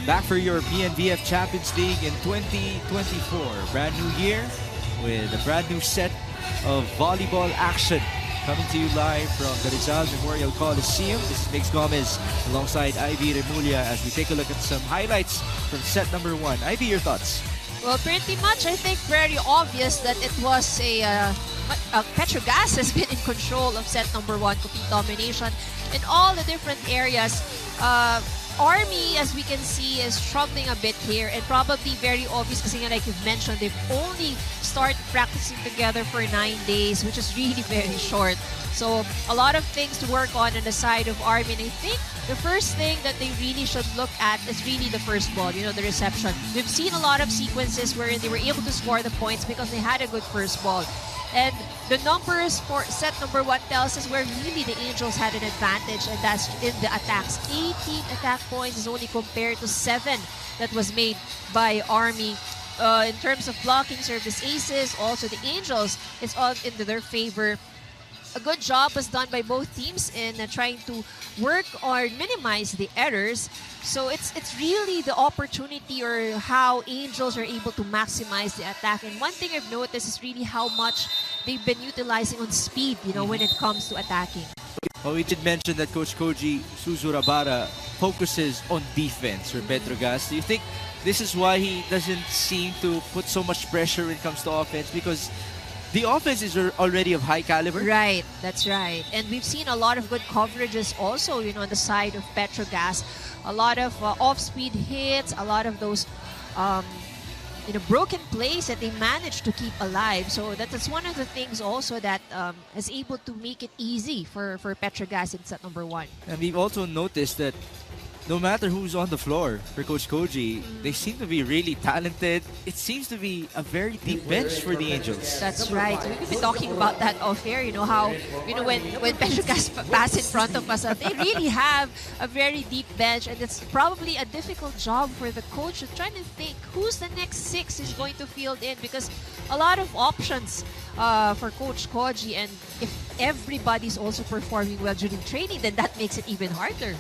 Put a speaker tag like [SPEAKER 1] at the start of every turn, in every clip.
[SPEAKER 1] Back for European VF Champions League in 2024. Brand new year with a brand new set of volleyball action. Coming to you live from the Rizal Memorial Coliseum. This is Mix Gomez alongside Ivy Remulla as we take a look at some highlights from set number 1. Ivy, your thoughts?
[SPEAKER 2] Well, pretty much, I think, very obvious that it was Petrogas has been in control of set number 1, complete domination in all the different areas. Army, as we can see, is struggling a bit here, and probably very obvious because, like you've mentioned, they've only started practicing together for 9 days, which is really very short. So a lot of things to work on the side of Army, and I think the first thing that they really should look at is really the first ball, the reception. We've seen a lot of sequences wherein they were able to score the points because they had a good first ball. And the numbers for set number 1 tells us where really the Angels had an advantage, and that's in the attacks. 18 attack points is only compared to 7 that was made by Army. In terms of blocking, service aces, also the Angels, it's all into their favor. A good job was done by both teams in trying to work or minimize the errors. So it's really the opportunity or how Angels are able to maximize the attack. And one thing I've noticed is really how much they've been utilizing on speed, when it comes to attacking.
[SPEAKER 1] Well, we did mention that Coach Koji Suzurabara focuses on defense for Petrogas. Do you think this is why he doesn't seem to put so much pressure when it comes to offense? Because the offense is already of high caliber.
[SPEAKER 2] Right, that's right. And we've seen a lot of good coverages also, on the side of Petrogas. A lot of off-speed hits, a lot of those, broken plays that they managed to keep alive. So that's one of the things also that is able to make it easy for Petrogas in set number 1.
[SPEAKER 1] And we've also noticed that no matter who's on the floor for Coach Koji, they seem to be really talented. It seems to be a very deep bench for the Angels.
[SPEAKER 2] That's right. We've been talking about that off air, how, when Petrogas pass in front of us, they really have a very deep bench, and it's probably a difficult job for the coach to try to think who's the next 6 is going to field in, because a lot of options for Coach Koji, and if everybody's also performing well during training, then that makes it even harder.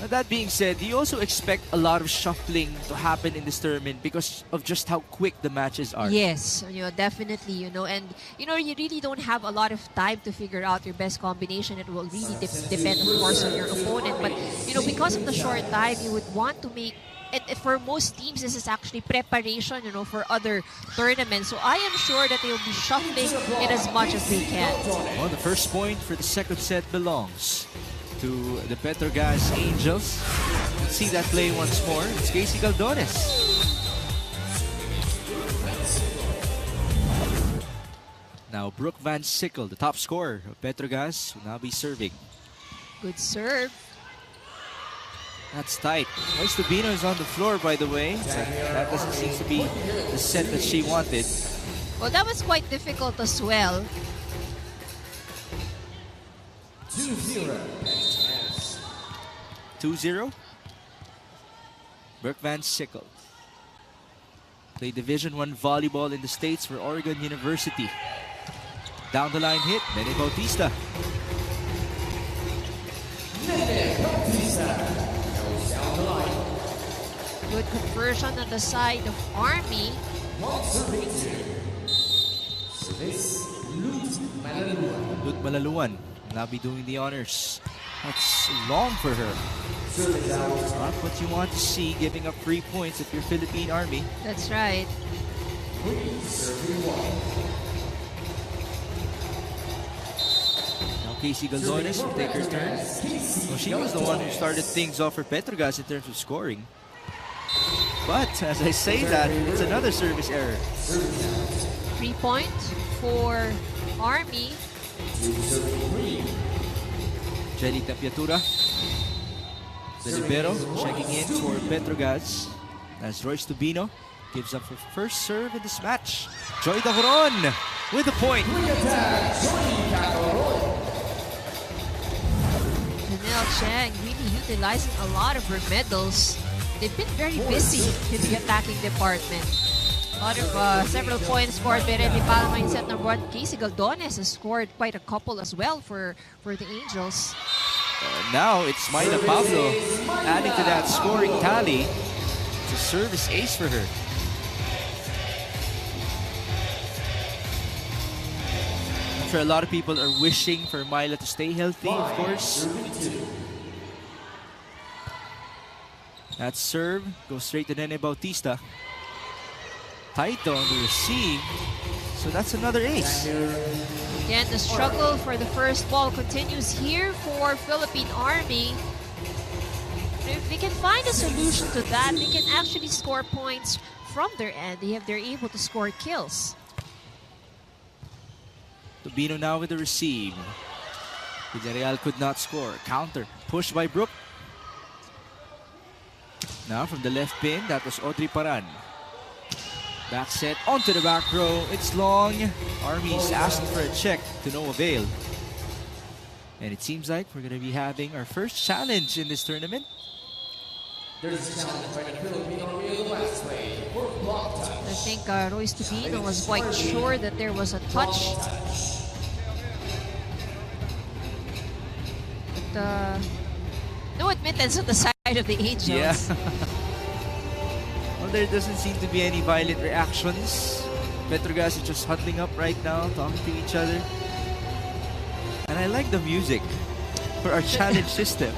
[SPEAKER 1] That being said, you also expect a lot of shuffling to happen in this tournament because of just how quick the matches are.
[SPEAKER 2] Yes, definitely, and you really don't have a lot of time to figure out your best combination. It will really depend, of course, on your opponent. But because of the short time, you would want to make. And for most teams, this is actually preparation, for other tournaments. So I am sure that they will be shuffling it as much as they can.
[SPEAKER 1] Well, the first point for the second set belongs to the Petrogas Angels. Let's see that play once more. It's Casey Galdones. Now Brooke Van Sickle, the top scorer of Petrogas, will now be serving.
[SPEAKER 2] Good serve.
[SPEAKER 1] That's tight. Royce Tubino is on the floor, by the way. That doesn't seem to be the set that she wanted.
[SPEAKER 2] Well, that was quite difficult as well.
[SPEAKER 1] 2-0. Brooke Van Sickle. Played Division I volleyball in the States for Oregon University. Down the line hit, Nene Bautista.
[SPEAKER 2] Good conversion on the side of Army.
[SPEAKER 1] Lut Malaluan will now be doing the honors. That's long for her. Not what you want to see, giving up 3 points if you're Philippine Army.
[SPEAKER 2] That's right.
[SPEAKER 1] Now Casey Galdones will take her turn. Well, she was the one who started things off for Petrogas in terms of scoring. But as I say that, it's another service error.
[SPEAKER 2] 3 points for Army.
[SPEAKER 1] Jelly Tapiatura, the libero, checking in for Petrogas as Royce Tubino gives up her first serve in this match. Joy Dacoron with the point.
[SPEAKER 2] Janelle Chang really utilizing a lot of her medals. They've been very busy in the attacking department. A lot of several points scored by Rene Palma in set number 1. Casey Galdones has scored quite a couple as well for the Angels.
[SPEAKER 1] Now it's Myla Pablo adding to that scoring tally. It's a service ace for her. I'm sure a lot of people are wishing for Myla to stay healthy, of course. That serve goes straight to Nene Bautista. Tight on the receive. So that's another ace.
[SPEAKER 2] Again, the struggle for the first ball continues here for Philippine Army. If they can find a solution to that, they can actually score points from their end. They're able to score kills.
[SPEAKER 1] Tubino now with the receive. Villarreal could not score. Counter. Pushed by Brook. Now from the left pin, that was Audrey Paran. Back set onto the back row. It's long. Army's asking for a check to no avail. And it seems like we're going to be having our first challenge in this tournament.
[SPEAKER 3] There's a challenge by the Philippine Army in the last play for block touch.
[SPEAKER 2] I think Royce Tubino was quite sure that there was a touch. But no admittance on the side of the Angels.
[SPEAKER 1] Yeah. Well, there doesn't seem to be any violent reactions. Petrogas is just huddling up right now, talking to each other. And I like the music for our challenge system.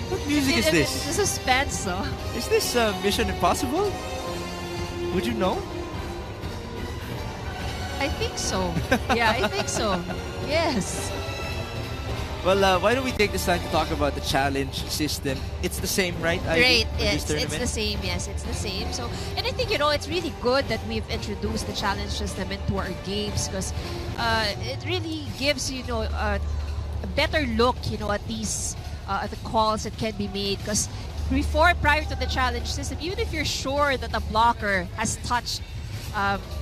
[SPEAKER 1] What music is this?
[SPEAKER 2] It's a suspense, though.
[SPEAKER 1] Is this Mission Impossible? Would you know?
[SPEAKER 2] I think so. Yeah, I think so. Yes.
[SPEAKER 1] Well, why don't we take this time to talk about the challenge system? It's the same, right?
[SPEAKER 2] Great. It's the same. Yes, it's the same. So, and I think, it's really good that we've introduced the challenge system into our games because it really gives, a better look, at these at the calls that can be made. Because prior to the challenge system, even if you're sure that a blocker has touched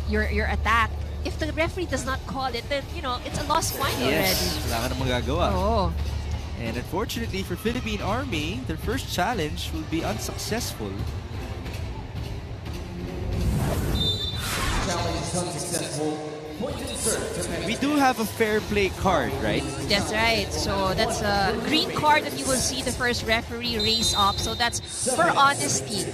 [SPEAKER 2] your attack, if the referee does not call it, then, it's a lost point already.
[SPEAKER 1] Wala ka na magagawa.
[SPEAKER 2] Oh.
[SPEAKER 1] And unfortunately for Philippine Army, their first challenge will be unsuccessful.
[SPEAKER 3] Challenge is unsuccessful. Point to serve.
[SPEAKER 1] We do have a fair play card, right?
[SPEAKER 2] That's right. So that's a green card that you will see the first referee raise up. So that's for honesty.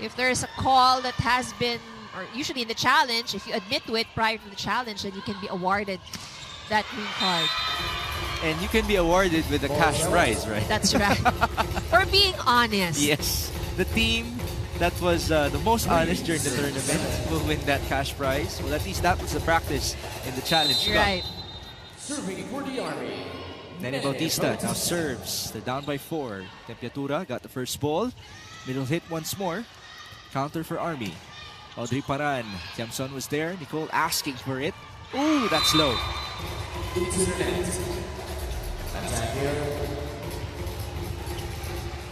[SPEAKER 2] If there's a call that has been, or usually in the challenge, if you admit to it prior to the challenge, then you can be awarded that green card.
[SPEAKER 1] And you can be awarded with a cash prize, right?
[SPEAKER 2] That's right. For being honest.
[SPEAKER 1] Yes. The team that was the most honest during the tournament will win that cash prize. Well, at least that was the practice in the challenge.
[SPEAKER 2] Right.
[SPEAKER 3] Serving for the Army.
[SPEAKER 1] Nene Bautista now serves. They're down by 4. Tempiatura got the first ball. Middle hit once more. Counter for Army. Audrey Paran. Tiamson was there. Nicole asking for it. Ooh, that's low.
[SPEAKER 3] Into the net. Attack here.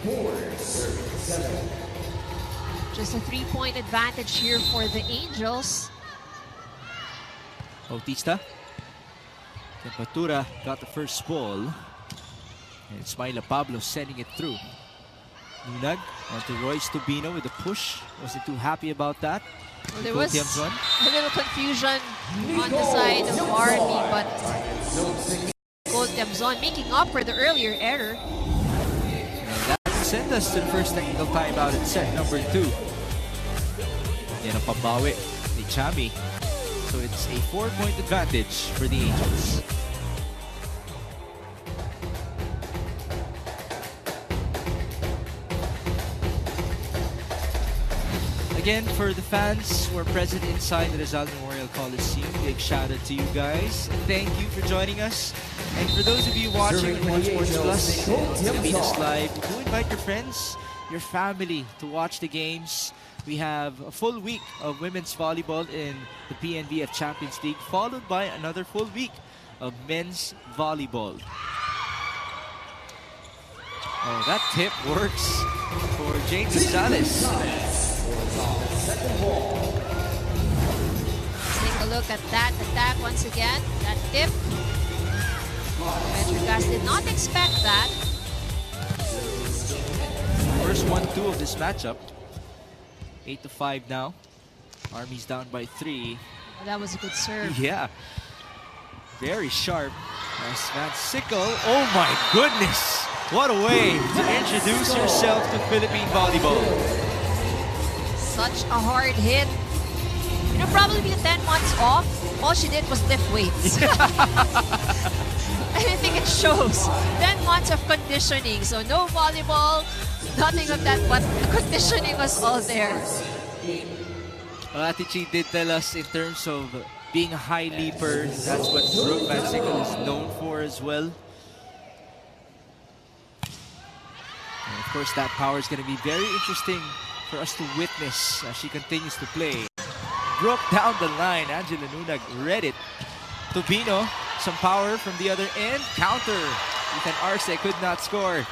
[SPEAKER 3] 4, serving 7.
[SPEAKER 2] Just a 3-point advantage here for the Angels.
[SPEAKER 1] Bautista. Temperatura got the first ball. And it's Myla Pablo sending it through. Nunag onto Royce Tubino with a push. Wasn't too happy about that.
[SPEAKER 2] Well, there was a little confusion on the side of Army, but Nicole Tiamson making up for the earlier error.
[SPEAKER 1] And that sent us to the first technical timeout in set number 2. Yan ang pabawi ni Chami. So it's a 4-point advantage for the Angels. Again, for the fans who are present inside the Rizal Memorial Coliseum, big shout out to you guys. Thank you for joining us. And for those of you watching on One Sports Plus and Venus Live, do invite your friends, your family to watch the games. We have a full week of women's volleyball in the PNVF Champions League, followed by another full week of men's volleyball. Oh, that tip works for Jane Gonzalez.
[SPEAKER 2] Let's take a look at that attack once again. That tip. Petrogas did not expect that.
[SPEAKER 1] First 1-2 of this matchup. 8-5 now. Army's down by 3.
[SPEAKER 2] Well, that was a good serve.
[SPEAKER 1] Yeah. Very sharp. As Van Sickle, oh my goodness! What a way to introduce yourself to Philippine volleyball.
[SPEAKER 2] Such a hard hit. You know, probably 10 months off, all she did was lift weights. I think it shows. 10 months of conditioning. So no volleyball, nothing of that, but the conditioning was all there.
[SPEAKER 1] Well, Ate Chi did tell us in terms of being a high leaper, that's what Brooke Van Sickle is known for as well. And of course, that power is going to be very interesting for us to witness as she continues to play. Brooke down the line. Angela Nunag read it. Tubino, some power from the other end. Counter. Ethan Arce could not score.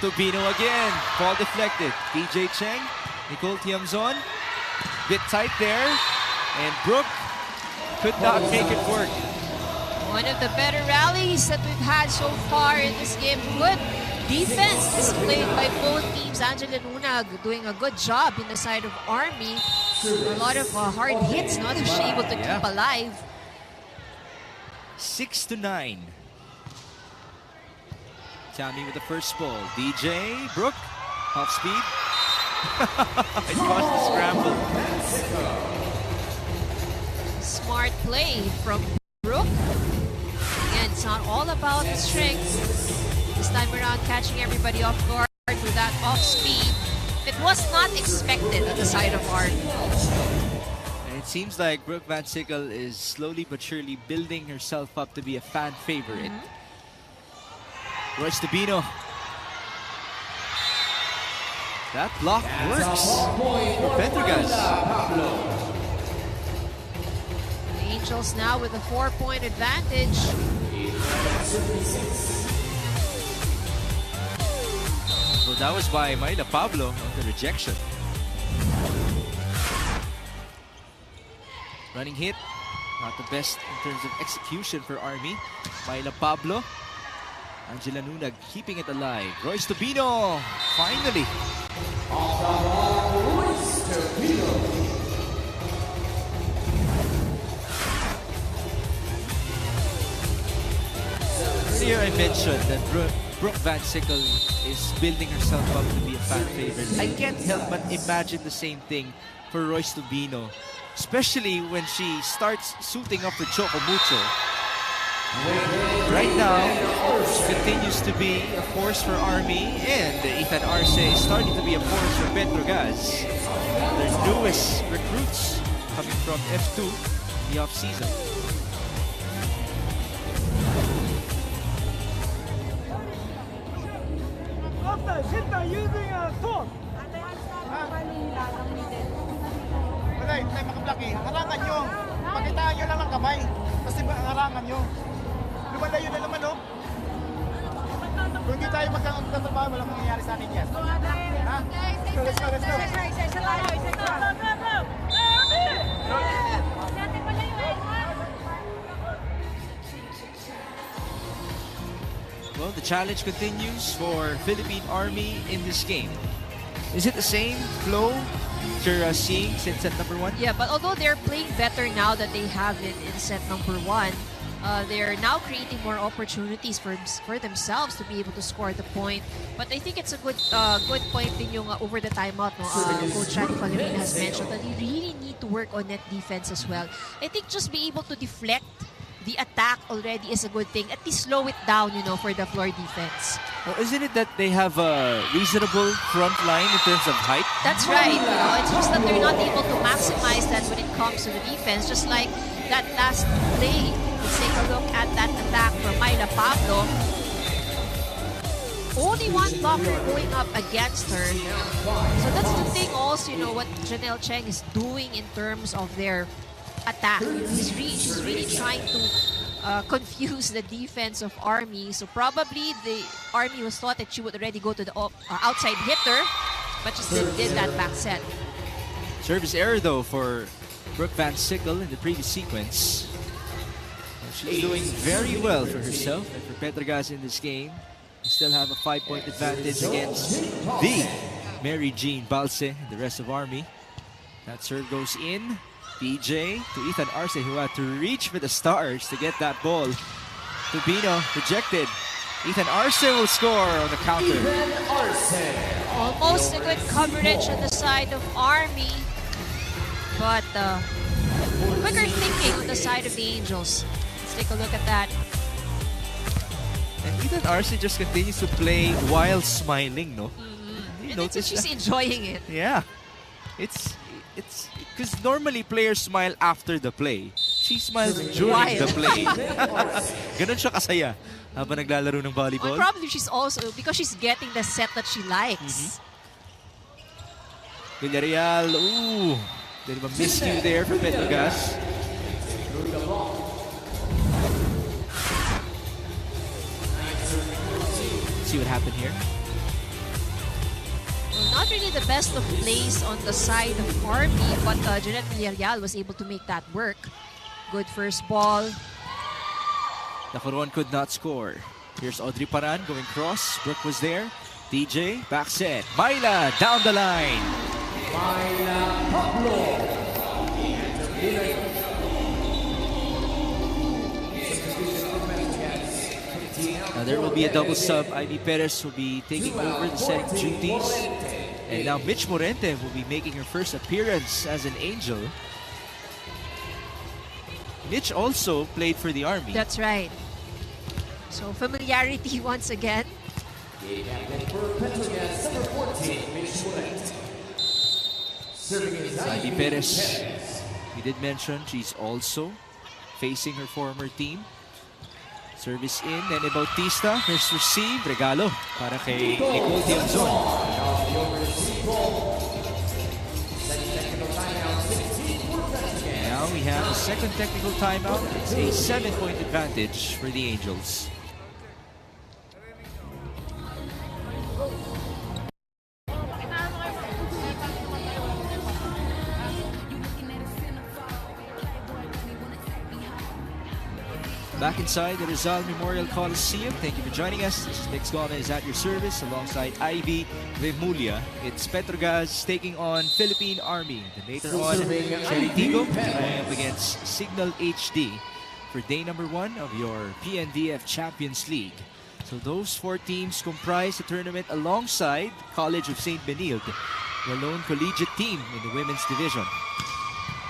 [SPEAKER 1] Tubino again. Ball deflected. DJ Cheng. Nicole Tiamzon. Bit tight there. And Brooke could not make it work.
[SPEAKER 2] One of the better rallies that we've had so far in this game. Good defense displayed by both teams. Angela Nunag doing a good job in the side of Army. A lot of hard hits, not that she's able to keep alive.
[SPEAKER 1] 6-9. Tammy with the first ball. DJ, Brooke, off speed. It caused the scramble.
[SPEAKER 2] Smart play from Brooke. Again, it's not all about strength. This time around, catching everybody off guard with that off speed. It was not expected on the side of Army.
[SPEAKER 1] And it seems like Brooke Van Sickle is slowly but surely building herself up to be a fan favorite. Royce Tubino. That block works for Pendergast.
[SPEAKER 2] The Angels now with a 4-point advantage.
[SPEAKER 1] So that was by Mayla Pablo on the rejection. Running hit, not the best in terms of execution for Army. Mayla Pablo. Angela Nunag keeping it alive. Royce Tubino, finally. Earlier I mentioned that Brooke Van Sickle is building herself up to be a fan favorite. I can't help but imagine the same thing for Royce Tubino, especially when she starts suiting up for Choco Mucho. Right now, she continues to be a force for Army, and Ethan Arce is starting to be a force for Petrogas. Their newest recruits coming from F2 in the off-season.
[SPEAKER 4] Using a sword. Wala, tayo makablaki. Harangan nyo. Pakitaan nyo lang ng kamay. Kasi harangan nyo. Lumalayo na naman, no? Kung hindi tayo magtatrabaho, walang mangyayari sa atin yan. Ha? Let's go, let's go.
[SPEAKER 1] Well, the challenge continues for Philippine Army in this game. Is it the same flow you're seeing since set number 1?
[SPEAKER 2] Yeah, but although they're playing better now that they have it in set number 1, they're now creating more opportunities for themselves to be able to score the point. But I think it's a good point din yung over the timeout. No? Coach Shani Falerina has mentioned that you really need to work on net defense as well. I think just be able to deflect the attack already is a good thing. At least slow it down, you know, for the floor defense.
[SPEAKER 1] Well, isn't it that they have a reasonable front line in terms of height?
[SPEAKER 2] That's right. You know, it's just that they're not able to maximize that when it comes to the defense. Just like that last play. Let's take a look at that attack from Mayla Pablo. Only one blocker going up against her. So that's the thing also, you know, what Janelle Cheng is doing in terms of their attack. She's really trying to confuse the defense of Army. So probably the Army was thought that she would already go to the outside hitter, but just did that back set.
[SPEAKER 1] Service error though for Brooke Van Sickle in the previous sequence. She's doing very well for herself and for Petrogas in this game. We still have a 5-point advantage against the Mary Jean Balse and the rest of Army. That serve goes in. PJ to Ethan Arce, who had to reach for the stars to get that ball. Tubino rejected. Ethan Arce will score on the counter.
[SPEAKER 3] Ethan Arce.
[SPEAKER 2] Almost a good coverage on the side of Army. But quicker thinking on the side of the Angels. Let's take a look at that.
[SPEAKER 1] And Ethan Arce just continues to play while smiling, no? You
[SPEAKER 2] And it's,
[SPEAKER 1] notice
[SPEAKER 2] she's
[SPEAKER 1] that?
[SPEAKER 2] enjoying it.
[SPEAKER 1] Yeah. It's because normally players smile after the play. She smiles during
[SPEAKER 2] While.
[SPEAKER 1] the play. Ganun siya kasaya habang naglalaro ng
[SPEAKER 2] Well,
[SPEAKER 1] volleyball.
[SPEAKER 2] probably she's also, because she's getting the set that she likes.
[SPEAKER 1] Villarreal, ooh. Did ba miss you there for Petrogas? See what happened here.
[SPEAKER 2] Well, not really the best of plays on the side of Army, but Jeanette Villarreal was able to make that work. Good first ball.
[SPEAKER 1] The Coron could not score. Here's Audrey Paran going cross. Brooke was there. DJ, back set. Myla down the line.
[SPEAKER 3] Myla Pablo.
[SPEAKER 1] Now there will be a double sub. Ivy Perez will be taking over the setting duties. And now Mitch Morente will be making her first appearance as an Angel. Mitch also played for the Army.
[SPEAKER 2] That's right. So familiarity once again.
[SPEAKER 3] Captain for Petrogas, number 14, Mitch Morente. Serving is
[SPEAKER 1] Ivy Perez, we did mention she's also facing her former team. Service in, Nene Bautista, first receive, regalo para kay Nicole Tiamzon. Now we have a second technical timeout. It's a 7-point advantage for the Angels. Back inside the Rizal Memorial Coliseum. Thank you for joining us. This is Nick Gomez is at your service alongside Ivy Remulia. It's Petrogas taking on Philippine Army. Then later on, Cheritigo playing up against Signal HD for day number 1 of your PNDF Champions League. So those 4 teams comprise the tournament alongside College of St. Benilde, the lone collegiate team in the women's division.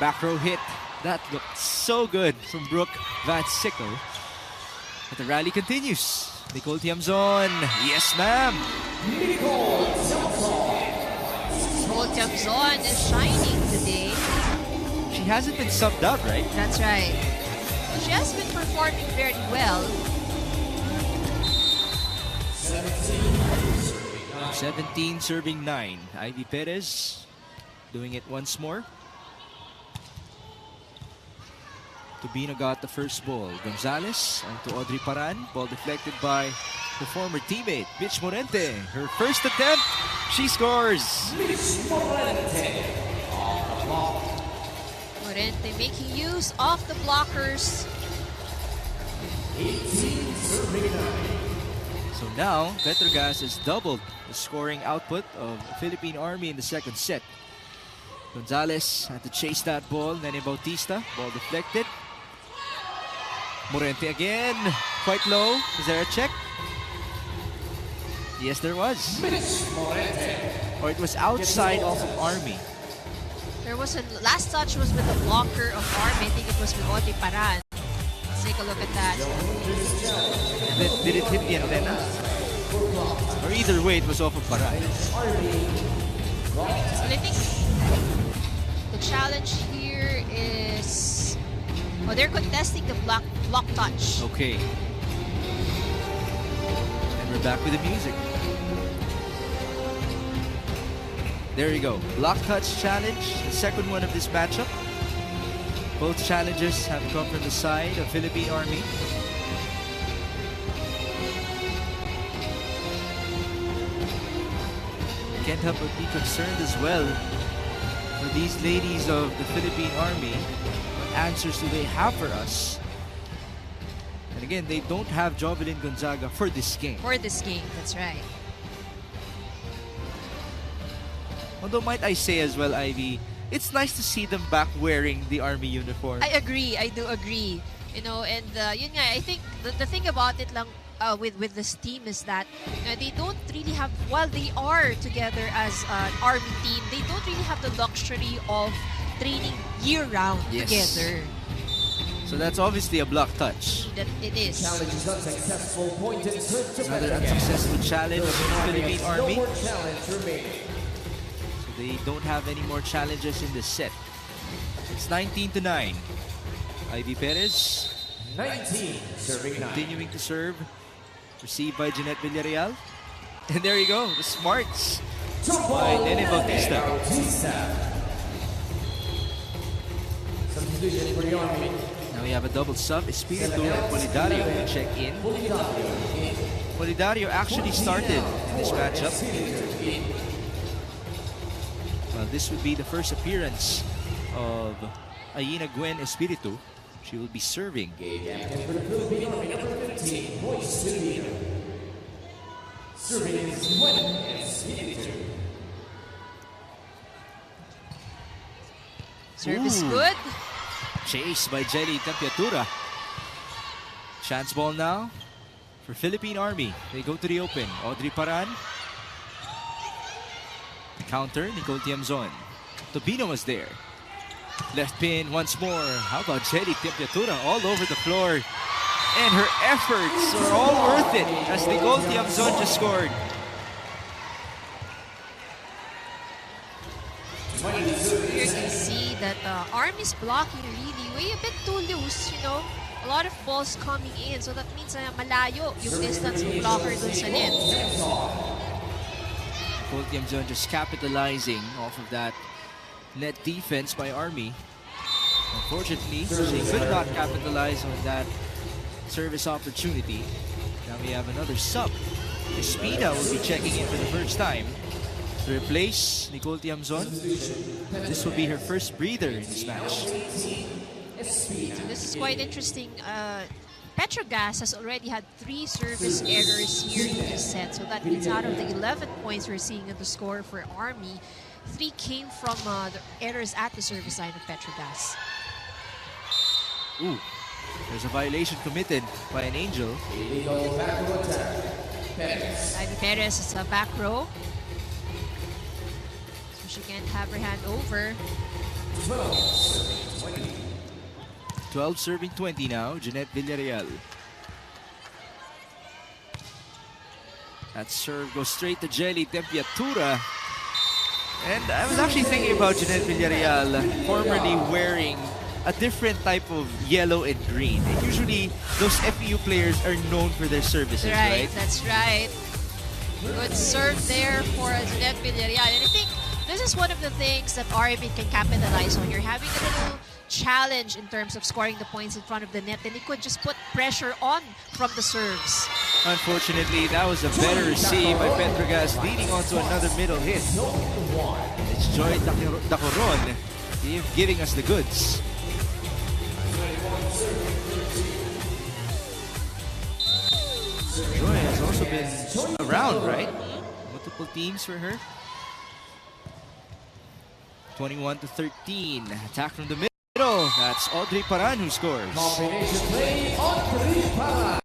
[SPEAKER 1] Back row hit. That looked so good from Brooke Van Sickle. But the rally continues. Nicole Tiamzon. Yes, ma'am.
[SPEAKER 2] Nicole Tiamzon is shining today.
[SPEAKER 1] She hasn't been subbed out, right?
[SPEAKER 2] That's right. She has been performing very well.
[SPEAKER 1] 17 serving 9. Ivy Perez doing it once more. Tubino got the first ball. Gonzalez onto Audrey Paran. Ball deflected by the former teammate, Mitch Morente. Her first attempt, she scores.
[SPEAKER 3] Mitch Morente.
[SPEAKER 2] Morente making use of the blockers.
[SPEAKER 3] 18 serving 9.
[SPEAKER 1] So now, Petrogas has doubled the scoring output of Philippine Army in the second set. Gonzalez had to chase that ball. Nene Bautista, ball deflected. Morente again, quite low. Is there a check? Yes, there was.
[SPEAKER 3] Mitch Morente.
[SPEAKER 1] Or it was outside off of Army.
[SPEAKER 2] There was a last touch was with the blocker of Army. I think it was with Audrey Paran. Let's take a look at that.
[SPEAKER 1] And then, did it hit the antenna? Or either way, it was off of Paran.
[SPEAKER 2] Well, I think the challenge here is, oh, they're contesting the block touch.
[SPEAKER 1] Okay. And we're back with the music. There you go. Block touch challenge, the second one of this matchup. Both challenges have come from the side of Philippine Army. I can't help but be concerned as well for these ladies of the Philippine Army. What answers do they have for us? And again, they don't have Jovelyn Gonzaga for this game.
[SPEAKER 2] For this game, that's right.
[SPEAKER 1] Although might I say as well, Ivy, it's nice to see them back wearing the Army uniform.
[SPEAKER 2] I agree. I do agree. You know, and yun nga, I think the thing about it lang with this team is that they don't really have, while they are together as an army team, they don't really have the luxury of training year-round together.
[SPEAKER 1] So that's obviously a block touch.
[SPEAKER 2] That it is.
[SPEAKER 3] Challenge is unsuccessful. Point and serve to
[SPEAKER 1] Another
[SPEAKER 3] Pendergast.
[SPEAKER 1] unsuccessful challenge of the Philippine
[SPEAKER 3] No
[SPEAKER 1] Army.
[SPEAKER 3] more challenge remaining.
[SPEAKER 1] So they don't have any more challenges in this set. It's 19-9. Ivy Perez
[SPEAKER 3] 19, serving 9.
[SPEAKER 1] continuing to serve. Received by Jeanette Villarreal. And there you go, the smarts by Nene Bautista.
[SPEAKER 3] Substitution for the Army.
[SPEAKER 1] Now we have a double sub. Espiritu and Polidario will check in. Polidario actually started in this matchup. Well, this would be the first appearance of Aina Gwen Espiritu. She will be serving.
[SPEAKER 3] Captain for the Philippine Army, number 15, Voice to the serving is Gwen Espiritu.
[SPEAKER 2] Service
[SPEAKER 1] Ooh.
[SPEAKER 2] good.
[SPEAKER 1] Chased by Jelly Tempiatura. Chance ball now for Philippine Army. They go to the open. Audrey Paran. Counter, Nicole Tiamzon. Tobino was there. Left pin once more. How about Jelly Tempiatura all over the floor? And her efforts are all worth it as Nicole Tiamzon just scored.
[SPEAKER 2] Here you can see that Army's blocking really way a bit too loose, you know. A lot of balls coming in, so that means malayo yung distance ng blocker dun sa net.
[SPEAKER 1] Nicole Tiamzon just capitalizing off of that net defense by Army. Unfortunately, she could not capitalize on that service opportunity. Now we have another sub. Espina will be checking in for the first time to replace Nicole Tiamzon. This will be her first breather in this match.
[SPEAKER 2] So this is quite interesting. Petrogas has already had 3 service errors here in this set. So that means out of the 11 points we're seeing in the score for Army, 3 came from the errors at the service line of Petrogas.
[SPEAKER 1] Ooh, there's a violation committed by an Angel.
[SPEAKER 3] Illegal back row attack. Perez.
[SPEAKER 2] Ivy Perez is a back row. So she can't have her hand over.
[SPEAKER 1] 12 serving 20 now, Jeanette Villarreal. That serve goes straight to Jelly Tempiatura. And I was actually thinking about Jeanette Villarreal formerly wearing a different type of yellow and green. And usually, those FEU players are known for their services, right?
[SPEAKER 2] That's right. Good serve there for Jeanette Villarreal. And I think this is one of the things that Army can capitalize on. You're having a little challenge in terms of scoring the points in front of the net, and they could just put pressure on from the serves.
[SPEAKER 1] Unfortunately, that was a better receive by Petrogas, leading on to another middle hit. It's Joy Dacoron giving us the goods. Joy has also been around, right? Multiple teams for her. 21-13. Attack from the middle. That's Audrey Paran who scores.
[SPEAKER 3] Combination play, Audrey Paran.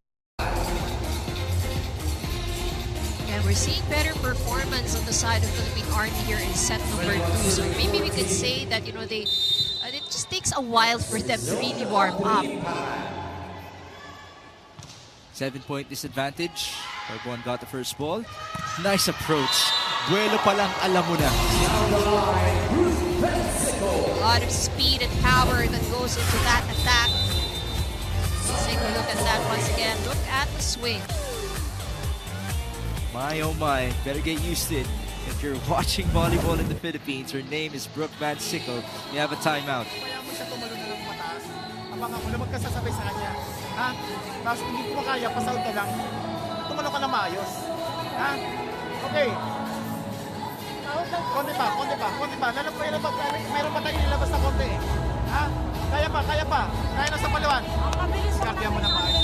[SPEAKER 2] And we're seeing better performance on the side of Philippine Army here in set number 2. So maybe we could say that, you know, it just takes a while for them to really warm up.
[SPEAKER 1] 7-point disadvantage. Everyone got the first ball. Nice approach. Duelo pa lang, alam mo na.
[SPEAKER 2] A lot of speed and power that goes into that attack. Let's take a look at that once again. Look at the swing.
[SPEAKER 1] My oh my, better get used to it. If you're watching volleyball in the Philippines, her name is Brooke Van Sickle. You have a timeout.
[SPEAKER 4] Kaya mo siya tumalo na ng mataas. Abangan mo na magkasasabay sa kanya. Ha? Tapos hindi ko makaya, pasahod ka lang. Tumalo ka na maayos. Ha? Okay. Konti pa. Mayroon pa tayo nilabas na konti. Ha? Kaya pa. Kaya na sa palawan. Kapya mo na maayos.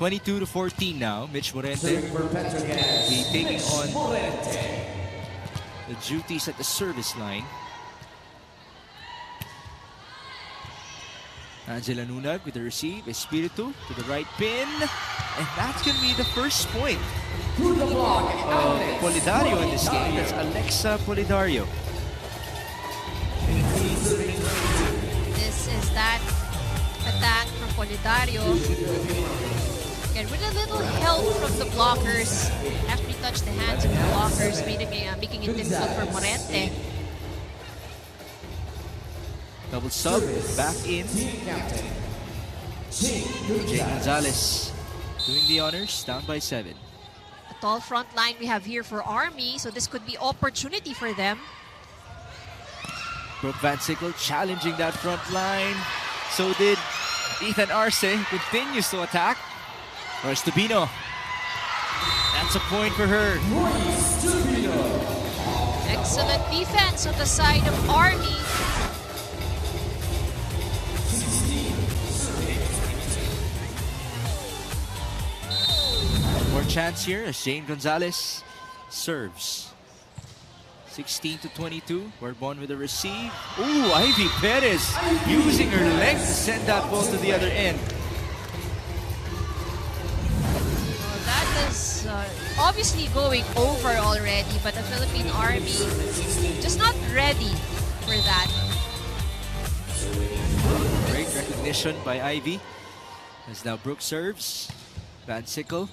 [SPEAKER 1] 22-14 now. Mitch Morente
[SPEAKER 3] Serving for Petrogas.
[SPEAKER 1] be taking
[SPEAKER 3] Mitch
[SPEAKER 1] on
[SPEAKER 3] Morente.
[SPEAKER 1] the duties at the service line. Angela Nunag with the receive. Espiritu to the right pin. And that's going to be the first point
[SPEAKER 3] Through the block.
[SPEAKER 1] of Polidario in this game. That's Alexa Polidario.
[SPEAKER 2] This is that attack from Polidario. Again, with a little help from the blockers. Actually touched the hands of the blockers, making it difficult for Morente.
[SPEAKER 1] Double sub, back in. Jay Gonzalez doing the honors, down by 7.
[SPEAKER 2] A tall front line we have here for Army, so this could be opportunity for them.
[SPEAKER 1] Brooke Van Sickle challenging that front line. So did Ethan Arce, who continues to attack. Royce Tubino. That's a point for her.
[SPEAKER 2] Excellent defense on the side of Army.
[SPEAKER 1] More chance here as Jane Gonzalez serves. 16-22. Bourbon with a receive. Ooh, Ivy Perez using her length to send that ball to the other end.
[SPEAKER 2] Well, that is obviously going over already, but the Philippine Army just not ready for that.
[SPEAKER 1] Great recognition by Ivy. As now Brooke serves. Van Sickle.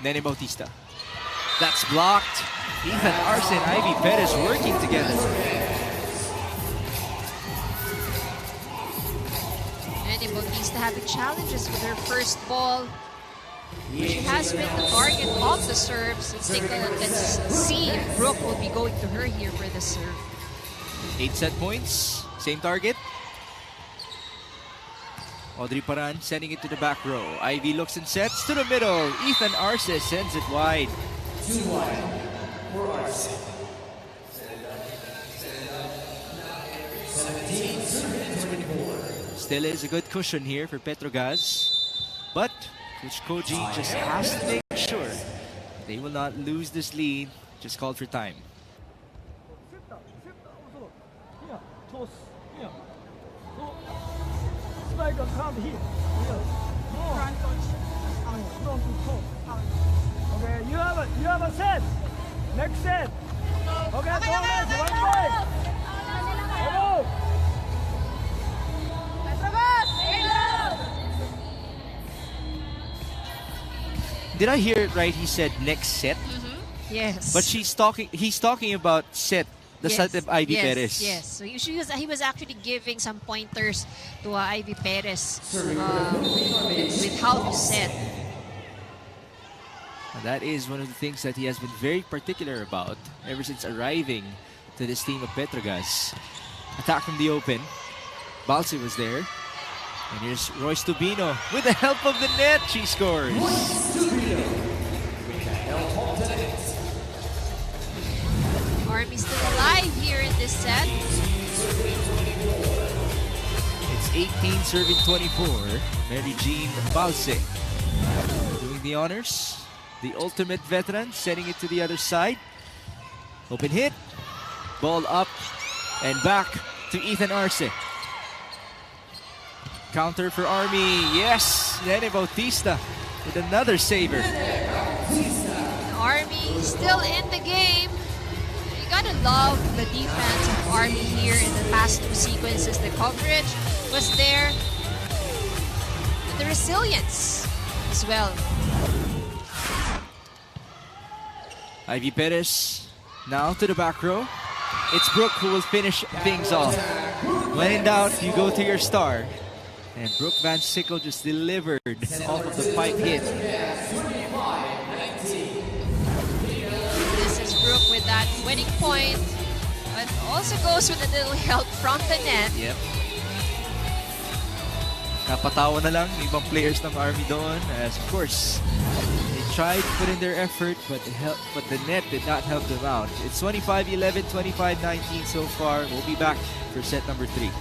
[SPEAKER 1] Nene Bautista. That's blocked. Ethan Arce and Ivy Perez working together.
[SPEAKER 2] Nene Bautista having challenges with her first ball. She has been the target of the serves. Let's see if Brooke will be going to her here for the serve.
[SPEAKER 1] 8 set points. Same target. Audrey Paran sending it to the back row. Ivy looks and sets to the middle. Ethan Arce sends it wide.
[SPEAKER 3] 2-1 for Arce. 17-24.
[SPEAKER 1] Still is a good cushion here for Petrogas. But Coach Koji just has to make sure they will not lose this lead. Just called for time.
[SPEAKER 5] Okay, you have a set. Next set. Okay, one play. Come on.
[SPEAKER 1] Did I hear it right? He said next set.
[SPEAKER 2] Yes.
[SPEAKER 1] But he's talking about set. The set of Ivy Perez.
[SPEAKER 2] Yes, so he was actually giving some pointers to Ivy Perez with how to set.
[SPEAKER 1] And that is one of the things that he has been very particular about ever since arriving to this team of Petrogas. Attack from the open. Balsi was there. And here's Royce Tubino with the help of the net. She scores.
[SPEAKER 2] Army still alive here in this set.
[SPEAKER 1] It's 18 serving 24. Mary Jean Balse doing the honors. The ultimate veteran sending it to the other side. Open hit. Ball up and back to Ethan Arce. Counter for Army. Yes! Nene Bautista with another saver.
[SPEAKER 2] Army still in the game. You gotta love the defense of Army here in the past two sequences. The coverage was there. And the resilience as well.
[SPEAKER 1] Ivy Perez now to the back row. It's Brooke who will finish things off. When in doubt, you go to your star. And Brooke Van Sickle just delivered off of the pipe hit.
[SPEAKER 2] This is Brooke with that winning point. But also goes with a little help from the net.
[SPEAKER 1] Yep. Napatawa na lang yung ibang players ng Army doon. As of course, they tried to put in their effort, but the net did not help them out. It's 25-11, 25-19 so far. We'll be back for set number 3.